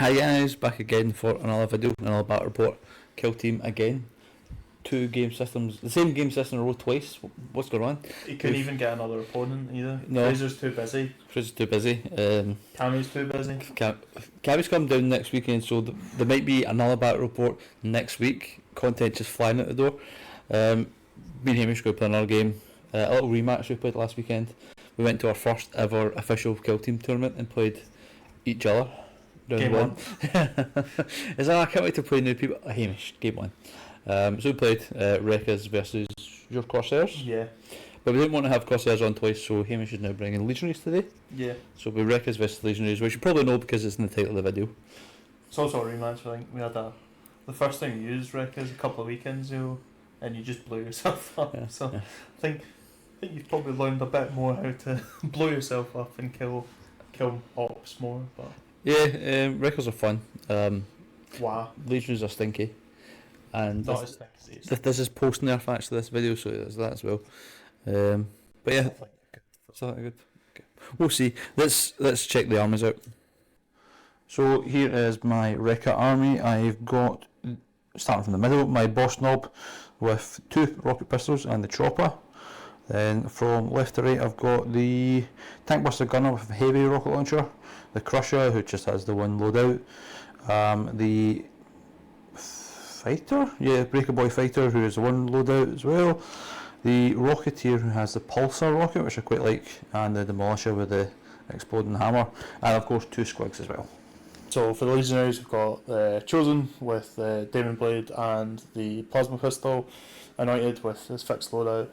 Hi guys, back again for another video, another battle report. Kill team again. Two game systems, the same game system in a row twice. What's going on? He couldn't even get another opponent either. No. Fraser's too busy. Fraser's too busy. Cammy's too busy. Cabby's coming down next weekend, so there might be another battle report next week. Content just flying out the door. Me and Hamish go play another game. A little rematch we played last weekend. We went to our first ever official kill team tournament and played each other. Game one. I can't wait to play new people. Hamish, game one. So we played Wreckers versus your Corsairs. Yeah. But we didn't want to have Corsairs on twice, so Hamish is now bringing Legionaries today. Yeah. So we Wreckers versus Legionaries, which you probably know because it's in the title of the video. It's also a rematch. I think we had the first time you used Wreckers a couple of weekends ago, and you just blew yourself up. Yeah, So yeah. I think you've probably learned a bit more how to blow yourself up and kill ops more. But Yeah, Wreckers are fun. wow. Legionaries are stinky. And Not as thick as these. this is post nerf actually, this video, so there's that as well. But yeah, is that good? Okay. We'll see. Let's check the armies out. So here is my Wrecka army. I've got, starting from the middle, my boss knob with 2 rocket pistols and the chopper. Then from left to right I've got the tank buster gunner with a heavy rocket launcher, the crusher who just has the one loadout, the fighter, breaker boy fighter who has the one loadout as well, the rocketeer who has the pulsar rocket which I quite like, and the demolisher with the exploding hammer, and of course 2 squigs as well. So for the Legionaries, we've got Chosen with the Demon Blade and the Plasma Pistol, Anointed with his fixed loadout,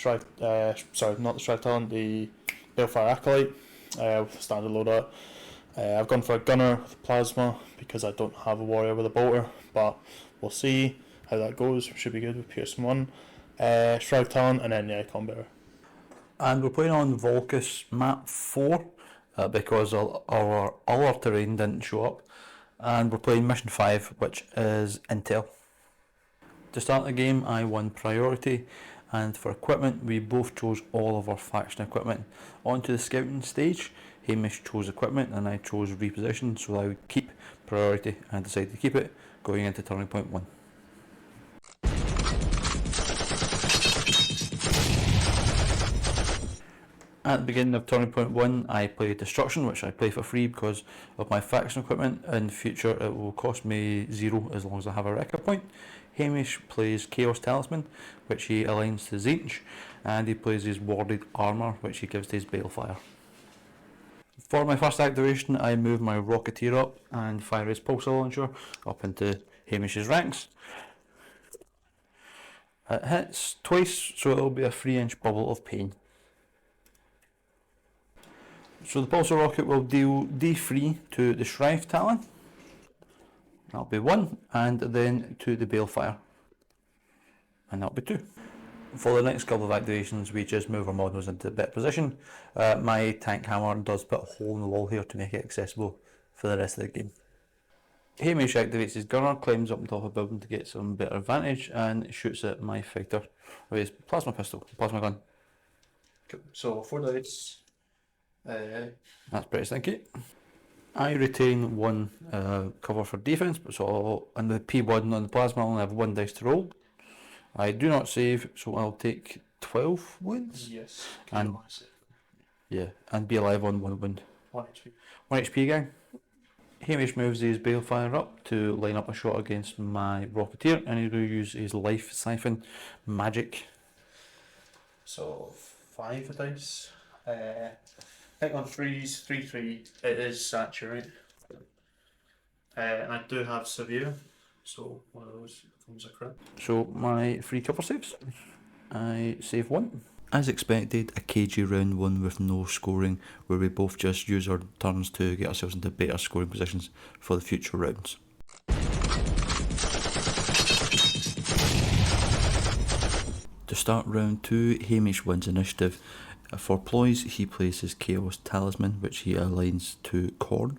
not the Strike Talent, the Balefire Acolyte with a standard loadout. I've gone for a Gunner with Plasma because I don't have a Warrior with a Bolter, but we'll see how that goes. Should be good with Pearson 1, Strike Talent, and then Combater. And we're playing on Volcus map 4 because our other terrain didn't show up, and we're playing mission 5, which is Intel. To start the game I won priority, and for equipment we both chose all of our faction equipment. Onto the scouting stage, Hamish chose equipment and I chose reposition, so I would keep priority and decided to keep it going into turning point 1. At the beginning of turning point 1 I played Destruction, which I play for free because of my faction equipment. In the future it will cost me 0 as long as I have a Wrecka point. Hamish plays Chaos Talisman, which he aligns to Zinch, and he plays his Warded Armour, which he gives to his Balefire. For my first activation I move my Rocketeer up and fire his Pulsar Launcher up into Hamish's ranks. It hits twice, so it will be a 3-inch bubble of pain. So the Pulsar Rocket will deal D3 to the Shrive Talon. That'll be 1, and then to the Balefire. And that'll be 2. For the next couple of activations we just move our models into better position. My tank hammer does put a hole in the wall here to make it accessible for the rest of the game. Hamish activates his gunner, climbs up on top of a building to get some better advantage, and shoots at my fighter with his plasma gun. So 4 dice. That's pretty stinky. I retain 1 cover for defense, so on the P1 on the plasma I only have 1 dice to roll. I do not save, so I'll take 12 wounds. Yes. And be alive on 1 wound. 1 HP. 1 HP gang. Hamish moves his Balefire up to line up a shot against my Rocketeer, and he's going to use his Life Siphon magic. So 5 dice. Hit on 3s, 3-3. It is saturate. And I do have severe, so one of those becomes a crit. So my 3 cover saves. I save 1. As expected, a cagey round 1 with no scoring, where we both just use our turns to get ourselves into better scoring positions for the future rounds. To start round 2, Hamish wins initiative. For ploys, he plays his Chaos Talisman, which he aligns to Khorne,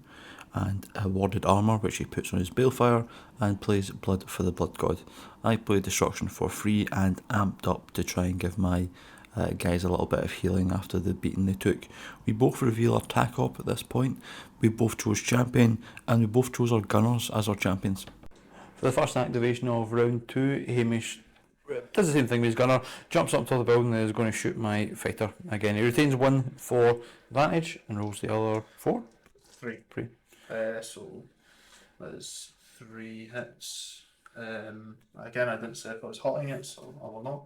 and a Warded Armour, which he puts on his Balefire, and plays Blood for the Blood God. I play Destruction for free and amped up to try and give my guys a little bit of healing after the beating they took. We both reveal our tack op at this point. We both chose champion, and we both chose our gunners as our champions. For the first activation of round 2, Hamish does the same thing with his gunner, jumps up to the building and is going to shoot my fighter. Again, he retains 1 for advantage and rolls the other 4. 3. 3. So that is 3 hits. Again, I didn't say if I was hotting it, so I will not.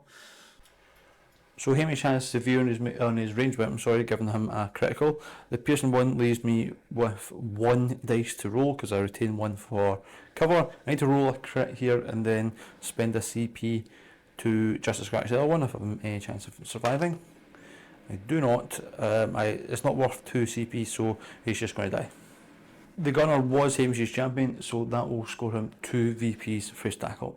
So Hamish has severe on his ranged weapon, giving him a critical. The piercing 1 leaves me with 1 dice to roll because I retain 1 for cover. I need to roll a crit here and then spend a CP to just to scratch the other one if I have any chance of surviving. I do not. It's not worth 2 CP, so he's just going to die. The gunner was Hamish's champion, so that will score him 2 VPs for his stack up.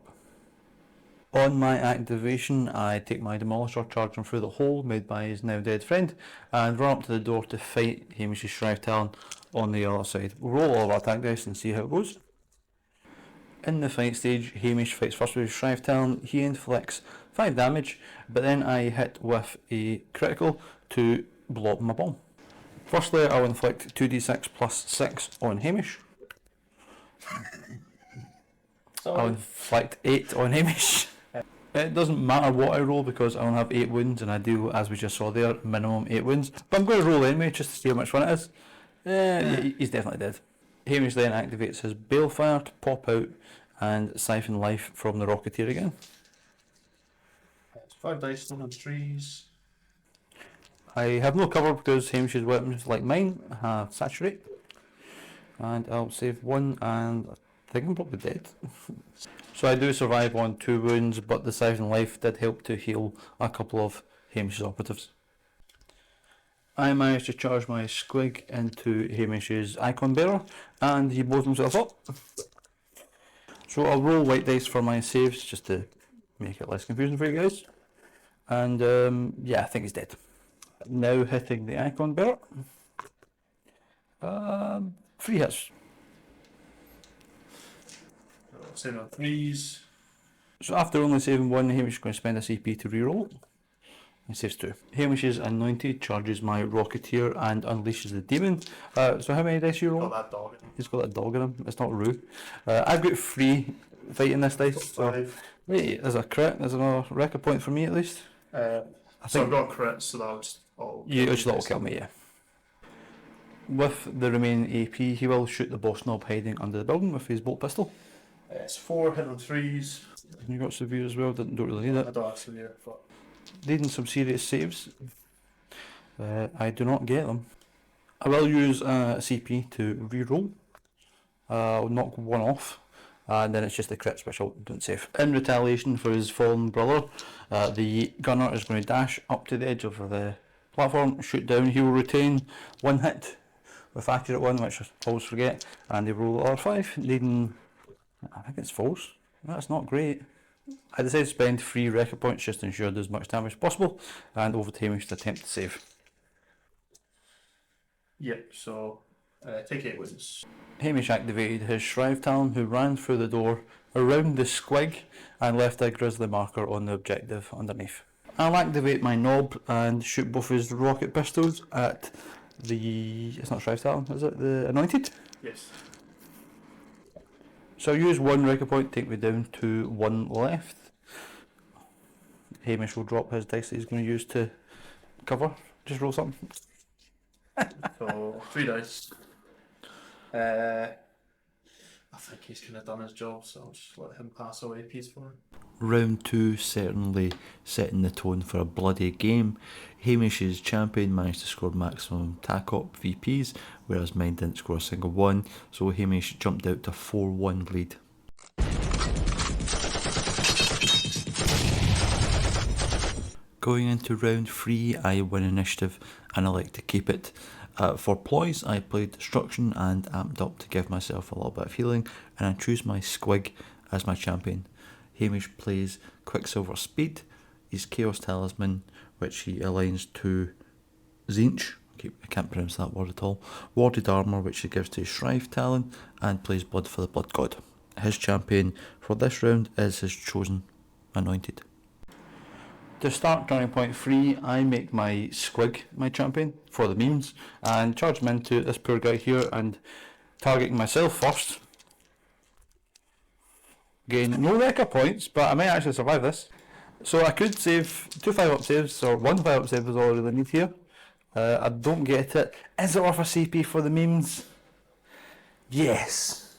On my activation, I take my Demolisher, charging through the hole made by his now dead friend, and run up to the door to fight Hamish's Shrive Talon on the other side. We'll roll all of our attack dice and see how it goes. In the fight stage, Hamish fights first with his Shrive Talon. He inflicts 5 damage, but then I hit with a critical to blow up my bomb. Firstly, I'll inflict 2d6 plus 6 on Hamish. I'll inflict 8 on Hamish. It doesn't matter what I roll because I only have 8 wounds and I do, as we just saw there, minimum 8 wounds. But I'm going to roll anyway just to see how much fun it is. He's definitely dead. Hamish then activates his Balefire to pop out and siphon life from the Rocketeer again. It's 5 dice, on trees. I have no cover because Hamish's weapons, like mine, have Saturate. And I'll save 1 and I think I'm probably dead. So I do survive on 2 wounds, but the siphon life did help to heal a couple of Hamish's operatives. I managed to charge my squig into Hamish's icon bearer, and he blows himself up. So I'll roll white dice for my saves, just to make it less confusing for you guys. And yeah, I think he's dead. Now hitting the icon bearer. 3 hits. Saving on 3s. So after only saving 1, Hamish is going to spend a CP to reroll. He saves 2. Hamish's Anointed charges my Rocketeer and unleashes the demon. So how many dice you roll? Got that dog in him. He's got that dog in him. It's not Rue. I've got 3 fighting this dice. So, wait, there's a crit. There's another record point for me at least. I think I've got crits, so that'll just that'll kill me, yeah. With the remaining AP, he will shoot the boss knob hiding under the building with his bolt pistol. It's 4 hit on 3s. You got severe as well. Don't really need it. I don't have severe, but Needing some serious saves. I do not get them. I will use a CP to reroll. I'll knock 1 off, and then it's just the crits which I don't save. In retaliation for his fallen brother, the gunner is going to dash up to the edge of the platform, shoot down. He will retain 1 hit with accurate 1, which I always forget, and they roll R5, needing, I think it's false. That's not great. I decided to spend 3 record points just to ensure there's as much damage as possible, and over to Hamish to attempt to save. Yep, so take 8 wounds. Hamish activated his Shrive Talon, who ran through the door around the squig and left a grisly marker on the objective underneath. I'll activate my knob and shoot both his rocket pistols at the... it's not Shrive Talon, is it? The Anointed? Yes. So I'll use 1 record point, take me down to 1 left. Hamish will drop his dice that he's going to use to cover. Just roll something. So 3 dice. I think he's kind of done his job, so I'll just let him pass away peacefully. Round 2 certainly setting the tone for a bloody game. Hamish's champion managed to score maximum tack-up VPs, whereas mine didn't score a single one, so Hamish jumped out to 4-1 lead. Going into round 3, I win initiative and I like to keep it. For ploys, I played Destruction and amped up to give myself a little bit of healing, and I choose my Squig as my champion. Hamish plays Quicksilver Speed, his Chaos Talisman, which he aligns to Zinch, I can't pronounce that word at all, Warded Armour, which he gives to his Shrive Talon, and plays Blood for the Blood God. His champion for this round is his chosen Anointed. To start turning point 3, I make my squig my champion for the memes and charge him into this poor guy here and targeting myself first. Gain no Wrecka points, but I might actually survive this. So I could save 2 5-up saves, or 1 5-up save is all I really need here. I don't get it. Is it worth a CP for the memes? Yes.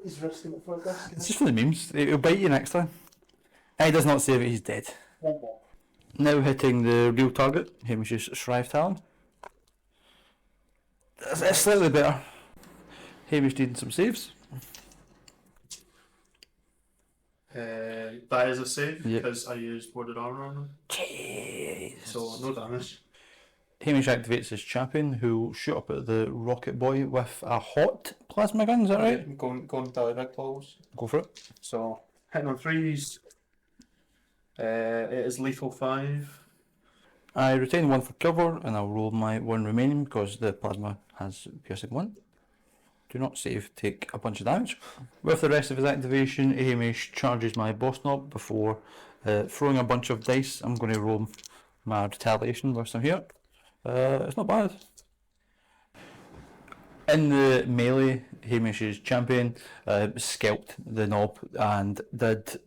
He's risking it for this. It's just for the memes. It'll bite you next time. He does not save it, he's dead. One more. Now hitting the real target, Hamish's Shrive Talon. It's slightly better. Hamish needing some saves. That is a save Yep. because I used worded armor on him, Jeez. so no damage. Hamish activates his champion, who will shoot up at the Rocket Boy with a hot plasma gun, is that right? Going to big balls. Go for it. So hitting on 3s. It is lethal 5. I retain 1 for cover, and I'll roll my 1 remaining because the plasma has piercing 1. Do not save, take a bunch of damage. With the rest of his activation, Hamish charges my boss knob before throwing a bunch of dice. I'm going to roll my retaliation whilst I'm here. It's not bad. In the melee, Hamish's champion scalped the knob and did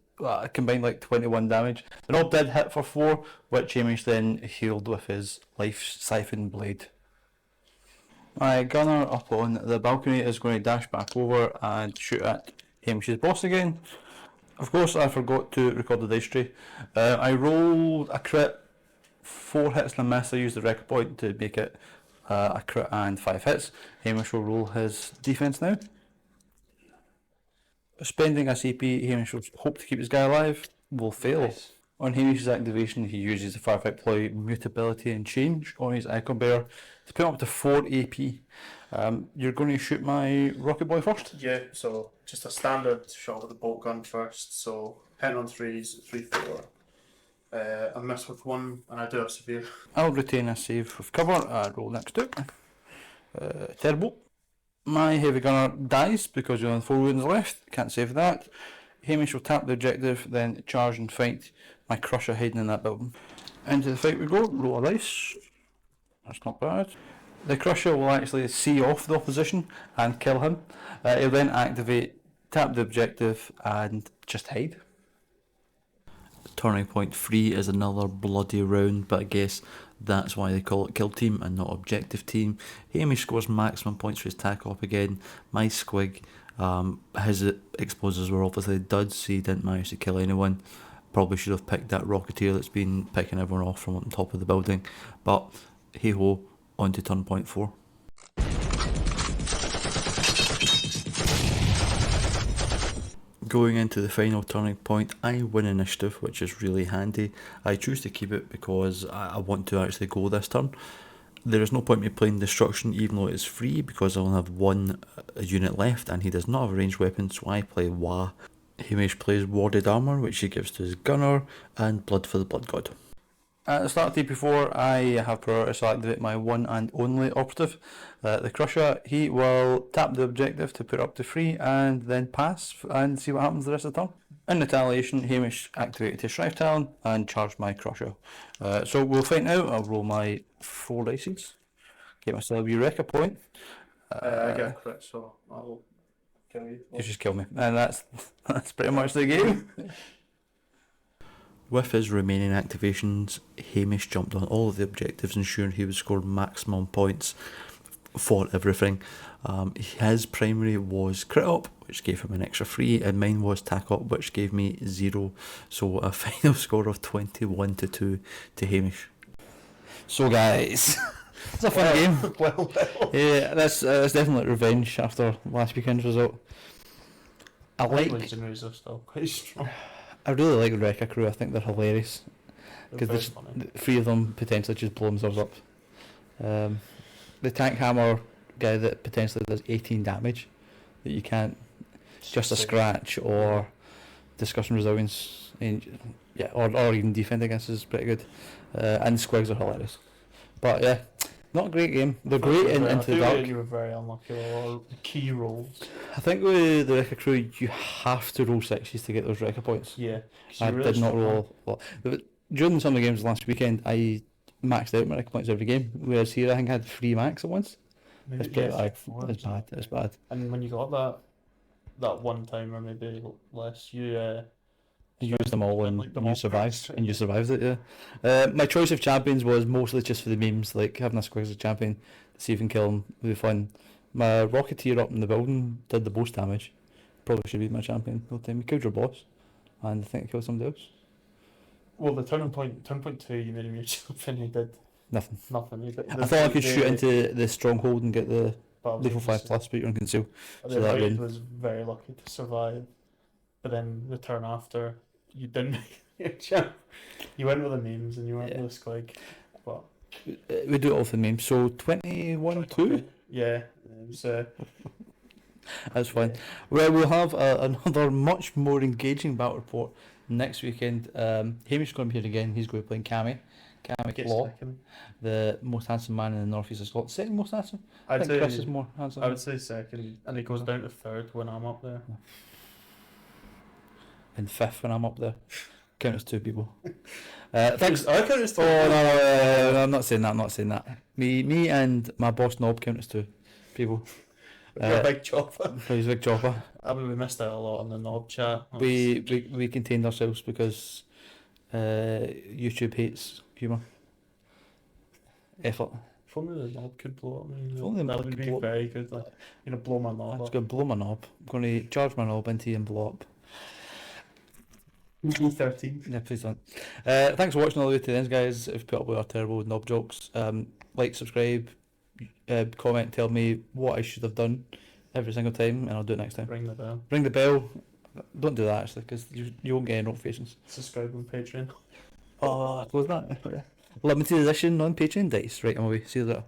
combined like 21 damage. The knob did hit for 4, which Hamish then healed with his life siphon blade. My gunner up on the balcony is going to dash back over and shoot at Hamish's boss again. Of course, I forgot to record the dice tray. I rolled a crit, 4 hits and a miss. I used the Wrecka point to make it a crit and 5 hits. Hamish will roll his defense now. Spending a CP, Hamish will hope to keep his guy alive. Will fail. Nice. On Hamish's activation, he uses the Firefight Ploy Mutability and Change on his Icon Bearer to put him up to 4 AP. You're going to shoot my Rocket Boy first? Yeah, so just a standard shot with the bolt gun first. So hitting on 3s, 3 4. I miss with 1, and I do have severe. I'll retain a save with cover. Roll next to it. Terrible. My heavy gunner dies because you only have 4 wounds left. Can't save that. Hamish will tap the objective, then charge and fight my crusher hiding in that building. Into the fight we go. Roll a dice. That's not bad. The crusher will actually see off the opposition and kill him. He'll then activate, tap the objective, and just hide. Turning point 3 is another bloody round, but I guess that's why they call it kill team and not objective team. Hamish scores maximum points for his tack op again. My squig, his explosives were obviously duds, so he didn't manage to kill anyone. Probably should have picked that Rocketeer that's been picking everyone off from on top of the building. But hey ho, on to turn point 4. Going into the final turning point, I win initiative, which is really handy. I choose to keep it because I want to actually go this turn. There is no point in me playing Destruction even though it's free because I only have 1 unit left and he does not have a ranged weapon, so I play Wah. Hamish plays Warded Armour, which he gives to his gunner, and Blood for the Blood God. At the start of TP4, I have priority to activate my one and only operative, the Crusher. He will tap the objective to put up to 3 and then pass and see what happens the rest of the turn. In retaliation, Hamish activated his Shrive Talon and charged my Crusher. So we'll fight now. I'll roll my 4 dices, get myself a Wrecka point. I get a crit, so I'll kill you. You just kill me, and that's pretty much the game. With his remaining activations, Hamish jumped on all of the objectives, ensuring he would score maximum points for everything. His primary was crit up, which gave him an extra 3, and mine was tack up, which gave me 0. So a final score of 21-2 to Hamish. So guys, it's a fun game. Well. Yeah, that's definitely revenge after last weekend's result. I like Legionaries are still quite strong. I really like Wrecka Krew. I think they're hilarious They're because very the funny. 3 of them potentially just blow themselves up. The tank hammer guy that potentially does 18 damage that you can't just a scratch or discussion resilience, and yeah, or even defend against is pretty good. And squigs are hilarious. But yeah, not a great game. They're great in Into the Dark. You were very unlucky with a lot of key rolls. I think with the Wrecka Krew, you have to roll 6s to get those Wrecka points. Yeah. I did not roll a lot. during some of the games last weekend, I maxed out my rec points every game. Whereas here, I think I had 3 max at once. Maybe It's pretty like 4 or It's bad. something. It's bad. And when you got that one time or maybe less, you You used them all went, and like, them you all survived. straight And you away. survived it. Yeah. My choice of champions was mostly just for the memes, like having a squig as a champion, see if you can kill him, would be fun. My Rocketeer up in the building did the most damage. Probably should be my champion the whole time. He killed your boss, and I think he killed somebody else. Well, the turning point 2, you made him your champion. He did Nothing. nothing. He did, I thought I could shoot into the stronghold and get the but level 5 plus, but you don't conceal. The so that Anointed win. was very lucky to survive, but then the turn after, you didn't make your champ. You went with the memes and you went Yeah. with the squig. But We do it all for the memes. So 21-2. yeah, it was. That's fine. Yeah. Well, we'll have another much more engaging battle report next weekend. Hamish is going to be here again. He's going to be playing Cammy Gets Law, second. the most handsome man in the northeast of Scotland. Second most handsome? I I'd think say Chris is more handsome. I would say second, and it goes down to third when I'm up there. And fifth when I'm up there. Count as 2 people. Thanks. I count as 2. Oh no, I'm not saying that. I'm not saying that. Me and my boss Knob count as 2 people. You're a big chopper. He's a big chopper. I mean, we missed out a lot on the knob chat. We contained ourselves because YouTube hates humour. Effort. If only the knob could blow up, If only the that knob would could be blow up. very good. Like, blow my I'm knob just up. going to blow my knob. I'm going to charge my knob into you and blow up. E13. Yeah, please don't. Thanks for watching all the way to the end, guys. If you put up with our terrible knob jokes, like, subscribe, comment, tell me what I should have done every single time, and I'll do it next time. Ring the bell. Ring the bell. Don't do that actually, because you won't get any notifications. Subscribe on Patreon. Oh, close that. Limited edition on Patreon dice. Right, I'm away. See you later.